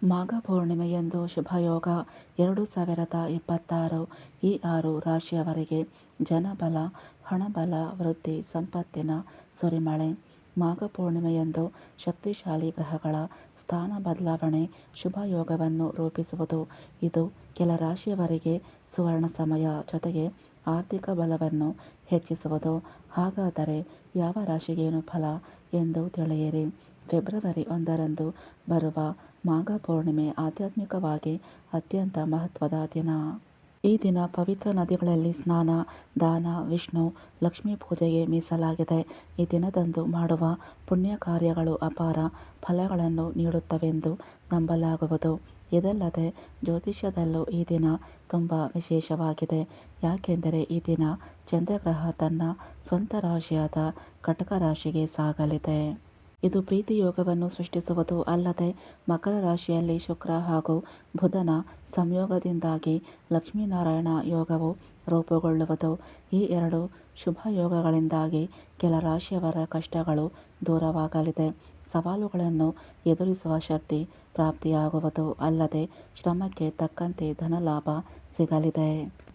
ಮಾಘ ಪೂರ್ಣಿಮೆಯಂದು ಶುಭಯೋಗ 2026 ಈ 6 ರಾಶಿಯವರಿಗೆ ಜನಬಲ, ಹಣಬಲ ವೃದ್ಧಿ, ಸಂಪತ್ತಿನ ಸುರಿಮಳೆ. ಮಾಘ ಪೂರ್ಣಿಮೆಯಂದು ಶಕ್ತಿಶಾಲಿ ಗ್ರಹಗಳ ಸ್ಥಾನ ಬದಲಾವಣೆ ಶುಭಯೋಗವನ್ನು ರೂಪಿಸುವುದು. ಇದು ಕೆಲ ರಾಶಿಯವರಿಗೆ ಸುವರ್ಣ ಸಮಯ, ಜೊತೆಗೆ ಆರ್ಥಿಕ ಬಲವನ್ನು ಹೆಚ್ಚಿಸುವುದು. ಹಾಗಾದರೆ ಯಾವ ರಾಶಿಗೇನು ಫಲ ಎಂದು ತಿಳಿಯಿರಿ. ಫೆಬ್ರವರಿ 1ರಂದು ಬರುವ ಮಾಘ ಪೂರ್ಣಿಮೆ ಆಧ್ಯಾತ್ಮಿಕವಾಗಿ ಅತ್ಯಂತ ಮಹತ್ವದ ದಿನ. ಈ ದಿನ ಪವಿತ್ರ ನದಿಗಳಲ್ಲಿ ಸ್ನಾನ, ದಾನ, ವಿಷ್ಣು, ಲಕ್ಷ್ಮೀ ಪೂಜೆಗೆ ಮೀಸಲಾಗಿದೆ. ಈ ದಿನದಂದು ಮಾಡುವ ಪುಣ್ಯ ಕಾರ್ಯಗಳು ಅಪಾರ ಫಲಗಳನ್ನು ನೀಡುತ್ತವೆಂದು ನಂಬಲಾಗುವುದು. ಇದಲ್ಲದೆ ಜ್ಯೋತಿಷ್ಯದಲ್ಲೂ ಈ ದಿನ ತುಂಬ ವಿಶೇಷವಾಗಿದೆ. ಯಾಕೆಂದರೆ ಈ ದಿನ ಚಂದ್ರಗ್ರಹ ತನ್ನ ಸ್ವಂತ ರಾಶಿಯಾದ ಕಟಕ ರಾಶಿಗೆ ಸಾಗಲಿದೆ. ಇದು ಪ್ರೀತಿ ಯೋಗವನ್ನು ಸೃಷ್ಟಿಸುವುದು. ಅಲ್ಲದೆ ಮಕರ ರಾಶಿಯಲ್ಲಿ ಶುಕ್ರ ಹಾಗೂ ಬುಧನ ಸಂಯೋಗದಿಂದಾಗಿ ಲಕ್ಷ್ಮೀನಾರಾಯಣ ಯೋಗವು ರೂಪುಗೊಳ್ಳುವುದು. ಈ ಎರಡು ಶುಭ ಯೋಗಗಳಿಂದಾಗಿ ಕೆಲ ರಾಶಿಯವರ ಕಷ್ಟಗಳು ದೂರವಾಗಲಿದೆ. ಸವಾಲುಗಳನ್ನು ಎದುರಿಸುವ ಶಕ್ತಿ ಪ್ರಾಪ್ತಿಯಾಗುವುದು. ಅಲ್ಲದೆ ಶ್ರಮಕ್ಕೆ ತಕ್ಕಂತೆ ಧನಲಾಭ ಸಿಗಲಿದೆ.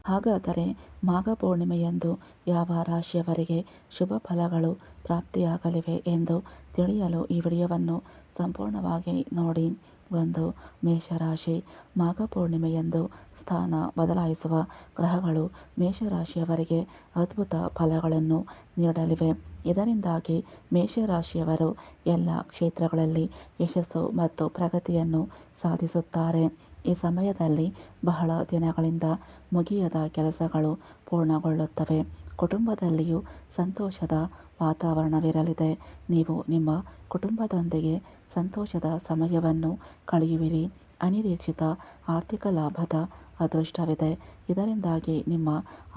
ಹಾಗಾದರೆ ಮಾಘ ಪೂರ್ಣಿಮೆಯಂದು ಯಾವ ರಾಶಿಯವರಿಗೆ ಶುಭ ಫಲಗಳು ಪ್ರಾಪ್ತಿಯಾಗಲಿವೆ ಎಂದು ತಿಳಿಯಲು ಈ ವಿಡಿಯೋವನ್ನು ಸಂಪೂರ್ಣವಾಗಿ ನೋಡಿ. 1. ಮೇಷರಾಶಿ. ಮಾಘ ಪೂರ್ಣಿಮೆಯಂದು ಸ್ಥಾನ ಬದಲಾಯಿಸುವ ಗ್ರಹಗಳು ಮೇಷರಾಶಿಯವರಿಗೆ ಅದ್ಭುತ ಫಲಗಳನ್ನು ನೀಡಲಿವೆ. ಇದರಿಂದಾಗಿ ಮೇಷರಾಶಿಯವರು ಎಲ್ಲ ಕ್ಷೇತ್ರಗಳಲ್ಲಿ ಯಶಸ್ಸು ಮತ್ತು ಪ್ರಗತಿಯನ್ನು ಸಾಧಿಸುತ್ತಾರೆ. ಈ ಸಮಯದಲ್ಲಿ ಬಹಳ ದಿನಗಳಿಂದ ಮುಗಿಯದ ಕೆಲಸಗಳು ಪೂರ್ಣಗೊಳ್ಳುತ್ತವೆ. ಕುಟುಂಬದಲ್ಲಿಯೂ ಸಂತೋಷದ ವಾತಾವರಣವಿರಲಿದೆ. ನೀವು ನಿಮ್ಮ ಕುಟುಂಬದೊಂದಿಗೆ ಸಂತೋಷದ ಸಮಯವನ್ನು ಕಳೆಯುವಿರಿ. ಅನಿರೀಕ್ಷಿತ ಆರ್ಥಿಕ ಲಾಭದ ಅದೃಷ್ಟವಿದೆ. ಇದರಿಂದಾಗಿ ನಿಮ್ಮ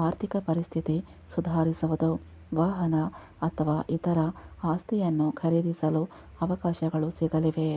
ಆರ್ಥಿಕ ಪರಿಸ್ಥಿತಿ ಸುಧಾರಿಸುವುದು. ವಾಹನ ಅಥವಾ ಇತರ ಆಸ್ತಿಯನ್ನು ಖರೀದಿಸಲು ಅವಕಾಶಗಳು ಸಿಗಲಿವೆ.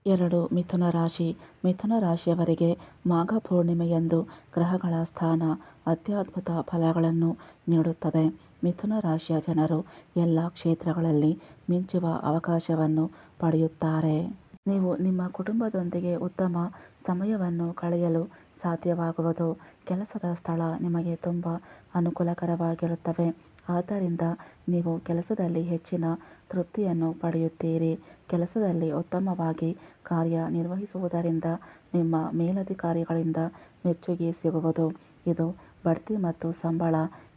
ಎರಡು. ಮಿಥುನ ರಾಶಿ. ಮಿಥುನ ರಾಶಿಯವರಿಗೆ ಮಾಘ ಪೂರ್ಣಿಮೆಯಂದು ಗ್ರಹಗಳ ಸ್ಥಾನ ಅತ್ಯದ್ಭುತ ಫಲಗಳನ್ನು ನೀಡುತ್ತದೆ. ಮಿಥುನ ರಾಶಿಯ ಜನರು ಎಲ್ಲ ಕ್ಷೇತ್ರಗಳಲ್ಲಿ ಮಿಂಚುವ ಅವಕಾಶವನ್ನು ಪಡೆಯುತ್ತಾರೆ. ನೀವು ನಿಮ್ಮ ಕುಟುಂಬದೊಂದಿಗೆ ಉತ್ತಮ ಸಮಯವನ್ನು ಕಳೆಯಲು ಸಾಧ್ಯವಾಗುವುದು. ಕೆಲಸದ ಸ್ಥಳ ನಿಮಗೆ ತುಂಬ ಅನುಕೂಲಕರವಾಗಿರುತ್ತವೆ. ಆದ್ದರಿಂದ ನೀವು ಕೆಲಸದಲ್ಲಿ ಹೆಚ್ಚಿನ ತೃಪ್ತಿಯನ್ನು ಪಡೆಯುತ್ತೀರಿ. ಕೆಲಸದಲ್ಲಿ ಉತ್ತಮವಾಗಿ ಕಾರ್ಯನಿರ್ವಹಿಸುವುದರಿಂದ ನಿಮ್ಮ ಮೇಲಧಿಕಾರಿಗಳಿಂದ ಮೆಚ್ಚುಗೆ ಸಿಗುವುದು. ಇದು ಬಡ್ತಿ ಮತ್ತು ಸಂಬಳ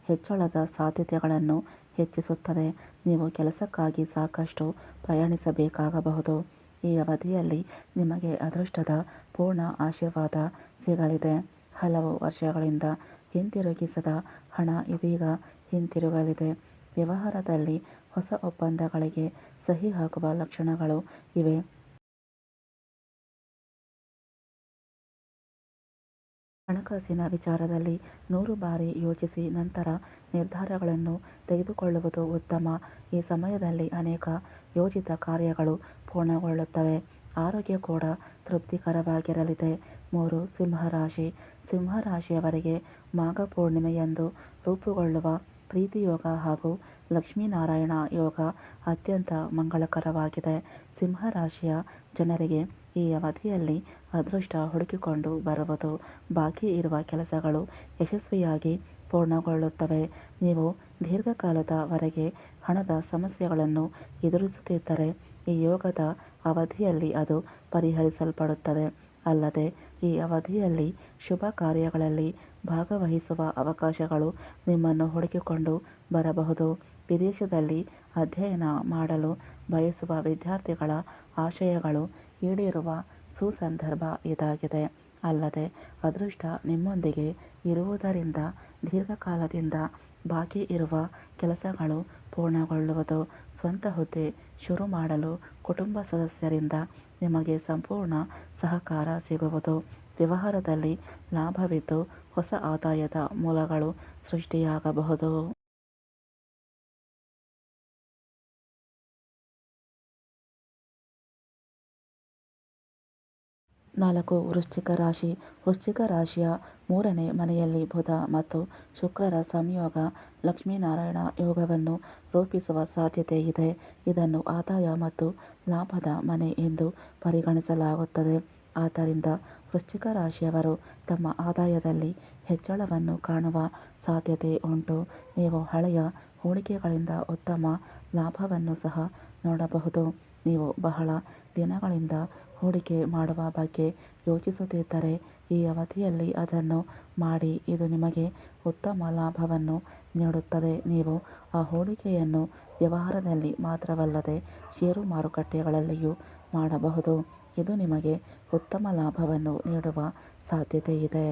ಹೆಚ್ಚಳದ ಸಾಧ್ಯತೆಗಳನ್ನು ಹೆಚ್ಚಿಸುತ್ತದೆ. ನೀವು ಕೆಲಸಕ್ಕಾಗಿ ಸಾಕಷ್ಟು ಪ್ರಯಾಣಿಸಬೇಕಾಗಬಹುದು. ಈ ಅವಧಿಯಲ್ಲಿ ನಿಮಗೆ ಅದೃಷ್ಟದ ಪೂರ್ಣ ಆಶೀರ್ವಾದ ಸಿಗಲಿದೆ. ಹಲವು ವರ್ಷಗಳಿಂದ ಹಿಂತಿರುಗಿಸದ ಹಣ ಇದೀಗ ಹಿಂತಿರುಗಲಿದೆ. ವ್ಯವಹಾರದಲ್ಲಿ ಹೊಸ ಒಪ್ಪಂದಗಳಿಗೆ ಸಹಿ ಹಾಕುವ ಲಕ್ಷಣಗಳು ಇವೆ. ಹಣಕಾಸಿನ ವಿಚಾರದಲ್ಲಿ 100 ಬಾರಿ ಯೋಚಿಸಿ ನಂತರ ನಿರ್ಧಾರಗಳನ್ನು ತೆಗೆದುಕೊಳ್ಳುವುದು ಉತ್ತಮ. ಈ ಸಮಯದಲ್ಲಿ ಅನೇಕ ಯೋಜಿತ ಕಾರ್ಯಗಳು ಪೂರ್ಣಗೊಳ್ಳುತ್ತವೆ. ಆರೋಗ್ಯ ಕೂಡ ತೃಪ್ತಿಕರವಾಗಿರಲಿದೆ. 3. ಸಿಂಹರಾಶಿ. ಸಿಂಹರಾಶಿಯವರಿಗೆ ಮಾಘ ಪೂರ್ಣಿಮೆಯಂದು ರೂಪುಗೊಳ್ಳುವ ಪ್ರೀತಿಯೋಗ ಹಾಗೂ ಲಕ್ಷ್ಮೀನಾರಾಯಣ ಯೋಗ ಅತ್ಯಂತ ಮಂಗಳಕರವಾಗಿದೆ. ಸಿಂಹರಾಶಿಯ ಜನರಿಗೆ ಈ ಅವಧಿಯಲ್ಲಿ ಅದೃಷ್ಟ ಹುಡುಕಿಕೊಂಡು ಬರುವುದು. ಬಾಕಿ ಇರುವ ಕೆಲಸಗಳು ಯಶಸ್ವಿಯಾಗಿ ಪೂರ್ಣಗೊಳ್ಳುತ್ತವೆ. ನೀವು ದೀರ್ಘಕಾಲದ ವರೆಗೆ ಹಣದ ಸಮಸ್ಯೆಗಳನ್ನು ಎದುರಿಸುತ್ತಿದ್ದರೆ ಈ ಯೋಗದ ಅವಧಿಯಲ್ಲಿ ಅದು ಪರಿಹರಿಸಲ್ಪಡುತ್ತದೆ. ಅಲ್ಲದೆ ಈ ಅವಧಿಯಲ್ಲಿ ಶುಭ ಕಾರ್ಯಗಳಲ್ಲಿ ಭಾಗವಹಿಸುವ ಅವಕಾಶಗಳು ನಿಮ್ಮನ್ನು ಹುಡುಕಿಕೊಂಡು ಬರಬಹುದು. ವಿದೇಶದಲ್ಲಿ ಅಧ್ಯಯನ ಮಾಡಲು ಬಯಸುವ ವಿದ್ಯಾರ್ಥಿಗಳ ಆಶಯಗಳು ಈಡೇರುವ ಸುಸಂದರ್ಭ ಇದಾಗಿದೆ. ಅಲ್ಲದೆ ಅದೃಷ್ಟ ನಿಮ್ಮೊಂದಿಗೆ ಇರುವುದರಿಂದ ದೀರ್ಘಕಾಲದಿಂದ ಬಾಕಿ ಇರುವ ಕೆಲಸಗಳು ಪೂರ್ಣಗೊಳ್ಳುವುದು. ಸ್ವಂತ ಹುದ್ದೆ ಶುರು ಮಾಡಲು ಕುಟುಂಬ ಸದಸ್ಯರಿಂದ ನಿಮಗೆ ಸಂಪೂರ್ಣ ಸಹಕಾರ ಸಿಗುವುದು. ವ್ಯವಹಾರದಲ್ಲಿ ಲಾಭವಿದ್ದು ಹೊಸ ಆದಾಯದ ಮೂಲಗಳು ಸೃಷ್ಟಿಯಾಗಬಹುದು. 4. ವೃಶ್ಚಿಕ ರಾಶಿ. ವೃಶ್ಚಿಕ ರಾಶಿಯ 3ನೇ ಮನೆಯಲ್ಲಿ ಬುಧ ಮತ್ತು ಶುಕ್ರರ ಸಂಯೋಗ ಲಕ್ಷ್ಮೀನಾರಾಯಣ ಯೋಗವನ್ನು ರೂಪಿಸುವ ಸಾಧ್ಯತೆ ಇದೆ. ಇದನ್ನು ಆದಾಯ ಮತ್ತು ಲಾಭದ ಮನೆ ಎಂದು ಪರಿಗಣಿಸಲಾಗುತ್ತದೆ. ಆದ್ದರಿಂದ ವೃಶ್ಚಿಕ ರಾಶಿಯವರು ತಮ್ಮ ಆದಾಯದಲ್ಲಿ ಹೆಚ್ಚಳವನ್ನು ಕಾಣುವ ಸಾಧ್ಯತೆ ಉಂಟು. ನೀವು ಹಳೆಯ ಹೂಡಿಕೆಗಳಿಂದ ಉತ್ತಮ ಲಾಭವನ್ನು ಸಹ ನೋಡಬಹುದು. ನೀವು ಬಹಳ ದಿನಗಳಿಂದ ಹೂಡಿಕೆ ಮಾಡುವ ಬಗ್ಗೆ ಯೋಚಿಸುತ್ತಿದ್ದರೆ ಈ ಅವಧಿಯಲ್ಲಿ ಅದನ್ನು ಮಾಡಿ. ಇದು ನಿಮಗೆ ಉತ್ತಮ ಲಾಭವನ್ನು ನೀಡುತ್ತದೆ. ನೀವು ಆ ಹೂಡಿಕೆಯನ್ನು ವ್ಯವಹಾರದಲ್ಲಿ ಮಾತ್ರವಲ್ಲದೆ ಷೇರು ಮಾರುಕಟ್ಟೆಗಳಲ್ಲಿಯೂ ಮಾಡಬಹುದು. ಇದು ನಿಮಗೆ ಉತ್ತಮ ಲಾಭವನ್ನು ನೀಡುವ ಸಾಧ್ಯತೆಯಿದೆ.